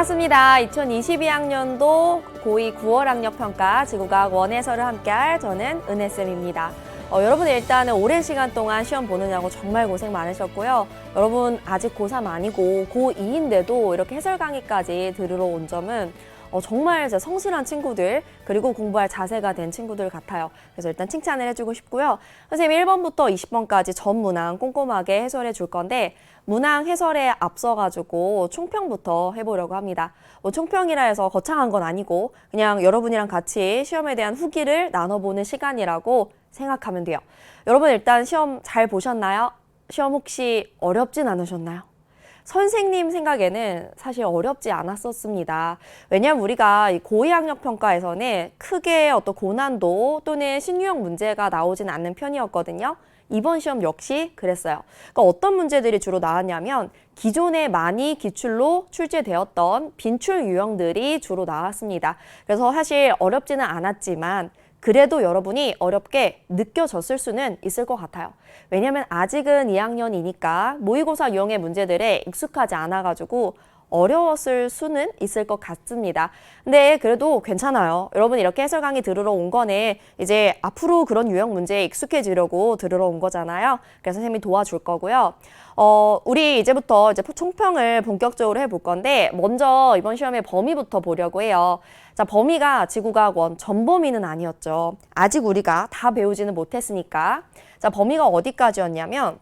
반갑습니다. 2022학년도 고2 9월 학력평가 지구과학 원해설을 함께할 저는 은혜쌤입니다. 여러분 일단은 오랜 시간 동안 시험 보느냐고 정말 고생 많으셨고요. 여러분 아직 고3 아니고 고2인데도 이렇게 해설 강의까지 들으러 온 점은 정말 성실한 친구들 그리고 공부할 자세가 된 친구들 같아요. 그래서 일단 칭찬을 해주고 싶고요. 선생님이 1번부터 20번까지 전 문항 꼼꼼하게 해설해 줄 건데 문항 해설에 앞서가지고 총평부터 해보려고 합니다. 총평이라 해서 거창한 건 아니고 그냥 여러분이랑 같이 시험에 대한 후기를 나눠보는 시간이라고 생각하면 돼요. 여러분 일단 시험 잘 보셨나요? 시험 혹시 어렵진 않으셨나요? 선생님 생각에는 사실 어렵지 않았었습니다. 왜냐하면 우리가 고2 학력평가에서는 크게 어떤 고난도 또는 신유형 문제가 나오진 않는 편이었거든요. 이번 시험 역시 그랬어요. 그러니까 어떤 문제들이 주로 나왔냐면 기존에 많이 기출로 출제되었던 빈출 유형들이 주로 나왔습니다. 그래서 사실 어렵지는 않았지만 그래도 여러분이 어렵게 느껴졌을 수는 있을 것 같아요. 왜냐하면 아직은 2학년이니까 모의고사 유형의 문제들에 익숙하지 않아가지고 어려웠을 수는 있을 것 같습니다. 근데 그래도 괜찮아요. 여러분 이렇게 해설 강의 들으러 온 거는 이제 앞으로 그런 유형 문제에 익숙해지려고 들으러 온 거잖아요. 그래서 선생님이 도와줄 거고요. 우리 이제부터 총평을 본격적으로 해볼 건데 먼저 이번 시험의 범위부터 보려고 해요. 자, 범위가 지구과학 원 전범위는 아니었죠. 아직 우리가 다 배우지는 못했으니까. 자, 범위가 어디까지였냐면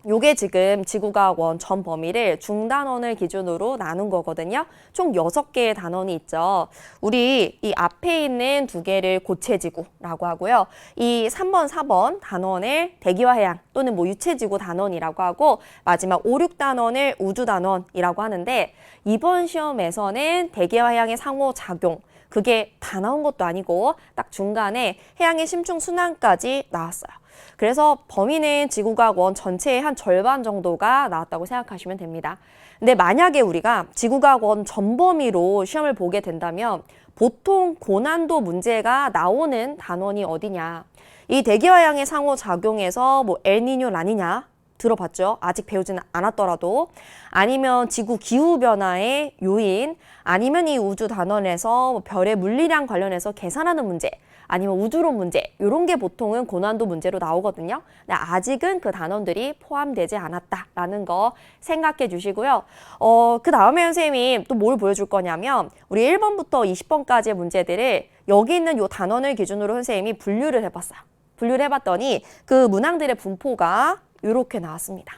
요게 지금 지구과학 원 전 범위를 중단원을 기준으로 나눈 거거든요. 총 6개의 단원이 있죠. 우리 이 앞에 있는 2개를 고체지구라고 하고요. 이 3번, 4번 단원을 대기화해양 또는 유체지구 단원이라고 하고 마지막 5, 6단원을 우주단원이라고 하는데 이번 시험에서는 대기화해양의 상호작용 그게 다 나온 것도 아니고 딱 중간에 해양의 심층 순환까지 나왔어요. 그래서 범위는 지구과학 원 전체의 한 절반 정도가 나왔다고 생각하시면 됩니다. 근데 만약에 우리가 지구과학 원 전범위로 시험을 보게 된다면 보통 고난도 문제가 나오는 단원이 어디냐. 이 대기화양의 상호작용에서 엘니뇨, 라니냐 들어봤죠? 아직 배우지는 않았더라도 아니면 지구 기후변화의 요인 아니면 이 우주 단원에서 별의 물리량 관련해서 계산하는 문제 아니면 우주론 문제 이런 게 보통은 고난도 문제로 나오거든요. 근데 아직은 그 단원들이 포함되지 않았다라는 거 생각해 주시고요. 그 다음에 선생님이 또 뭘 보여줄 거냐면 우리 1번부터 20번까지의 문제들을 여기 있는 요 단원을 기준으로 선생님이 분류를 해봤어요. 분류를 해봤더니 그 문항들의 분포가 이렇게 나왔습니다.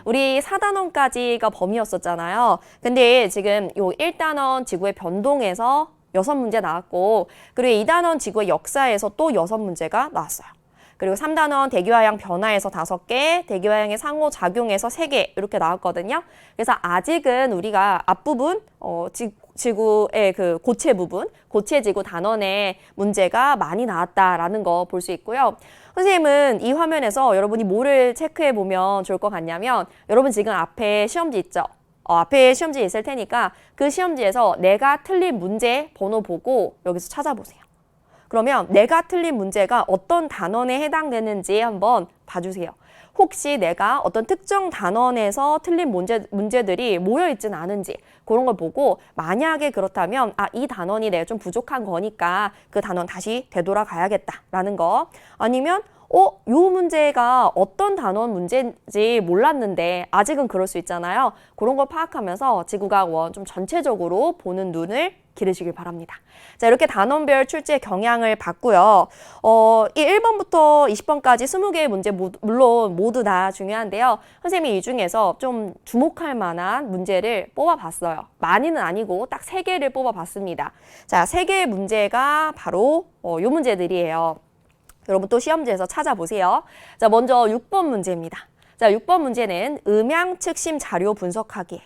우리 4단원까지가 범위였었잖아요. 근데 지금 요 1단원 지구의 변동에서 6문제 나왔고 그리고 2단원 지구의 역사에서 또 6문제가 나왔어요. 그리고 3단원 대기화양 변화에서 5개, 대기화양의 상호작용에서 3개 이렇게 나왔거든요. 그래서 아직은 우리가 앞부분 지구의 그 고체 부분, 고체지구 단원의 문제가 많이 나왔다라는 거 볼 수 있고요. 선생님은 이 화면에서 여러분이 뭐를 체크해 보면 좋을 것 같냐면 여러분 지금 앞에 시험지 있죠? 앞에 시험지 있을 테니까 그 시험지에서 내가 틀린 문제 번호 보고 여기서 찾아보세요. 그러면 내가 틀린 문제가 어떤 단원에 해당되는지 한번 봐주세요. 혹시 내가 어떤 특정 단원에서 틀린 문제들이 모여있지는 않은지 그런 걸 보고 만약에 그렇다면 이 단원이 내가 좀 부족한 거니까 그 단원 다시 되돌아가야겠다라는 거 아니면 요 문제가 어떤 단원 문제인지 몰랐는데 아직은 그럴 수 있잖아요. 그런 걸 파악하면서 지구과학 원 좀 전체적으로 보는 눈을 기르시길 바랍니다. 자, 이렇게 단원별 출제 경향을 봤고요. 이 1번부터 20번까지 20개의 문제 물론 모두 다 중요한데요. 선생님이 이 중에서 좀 주목할 만한 문제를 뽑아봤어요. 많이는 아니고 딱 3개를 뽑아봤습니다. 자, 3개의 문제가 바로 요 문제들이에요. 여러분 또 시험지에서 찾아보세요. 자, 먼저 6번 문제입니다. 자, 6번 문제는 음양측심 자료 분석하기예요.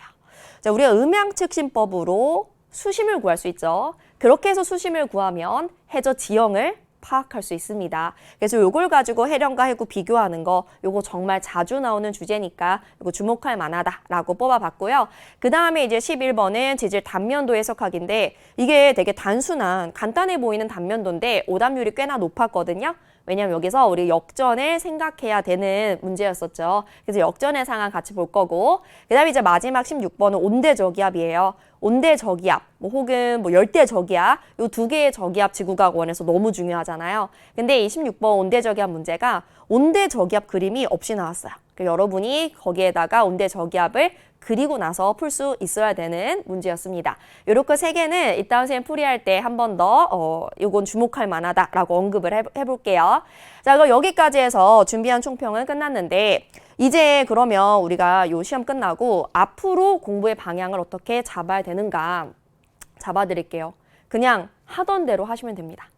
자, 우리가 음양측심법으로 수심을 구할 수 있죠. 그렇게 해서 수심을 구하면 해저 지형을 파악할 수 있습니다. 그래서 요걸 가지고 해령과 해구 비교하는 거 요거 정말 자주 나오는 주제니까 이거 주목할 만하다라고 뽑아봤고요. 그 다음에 이제 11번은 지질 단면도 해석하기인데 이게 되게 단순한 간단해 보이는 단면도인데 오답률이 꽤나 높았거든요. 왜냐면 여기서 우리 역전을 생각해야 되는 문제였었죠. 그래서 역전의 상황 같이 볼 거고 그 다음에 이제 마지막 16번은 온대저기압이에요. 온대 저기압, 뭐 혹은 뭐 열대 저기압, 요 두 개의 저기압 지구과학원에서 너무 중요하잖아요. 근데 이 16번 온대 저기압 문제가 온대 저기압 그림이 없이 나왔어요. 그러니까 여러분이 거기에다가 온대 저기압을 그리고 나서 풀 수 있어야 되는 문제였습니다. 요렇게 세 개는 이따 선생님 풀이할 때 한 번 더 이건 주목할 만하다라고 언급을 해볼게요. 자, 그럼 여기까지 해서 준비한 총평은 끝났는데 이제 그러면 우리가 요 시험 끝나고 앞으로 공부의 방향을 어떻게 잡아야 되는가 잡아드릴게요. 그냥 하던 대로 하시면 됩니다.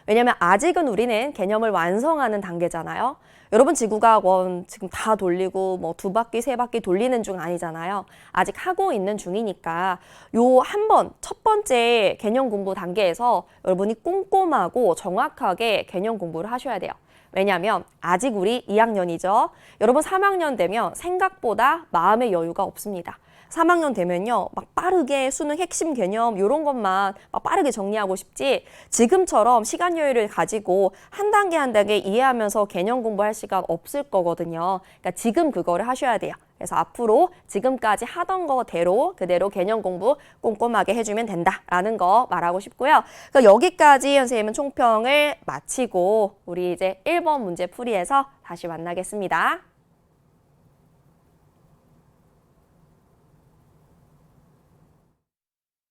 왜냐면 아직은 우리는 개념을 완성하는 단계잖아요. 여러분 지구과학원 지금 다 돌리고 뭐 2바퀴, 3바퀴 돌리는 중 아니잖아요. 아직 하고 있는 중이니까 요 한 번, 첫 번째 개념 공부 단계에서 여러분이 꼼꼼하고 정확하게 개념 공부를 하셔야 돼요. 왜냐하면 아직 우리 2학년이죠. 여러분 3학년 되면 생각보다 마음의 여유가 없습니다. 3학년 되면요, 막 빠르게 수능 핵심 개념 이런 것만 막 빠르게 정리하고 싶지 지금처럼 시간 여유를 가지고 한 단계 한 단계 이해하면서 개념 공부할 시간 없을 거거든요. 그러니까 지금 그거를 하셔야 돼요. 그래서 앞으로 지금까지 하던 거대로 그대로 개념 공부 꼼꼼하게 해주면 된다라는 거 말하고 싶고요. 그러니까 여기까지 선생님은 총평을 마치고 우리 이제 1번 문제 풀이해서 다시 만나겠습니다.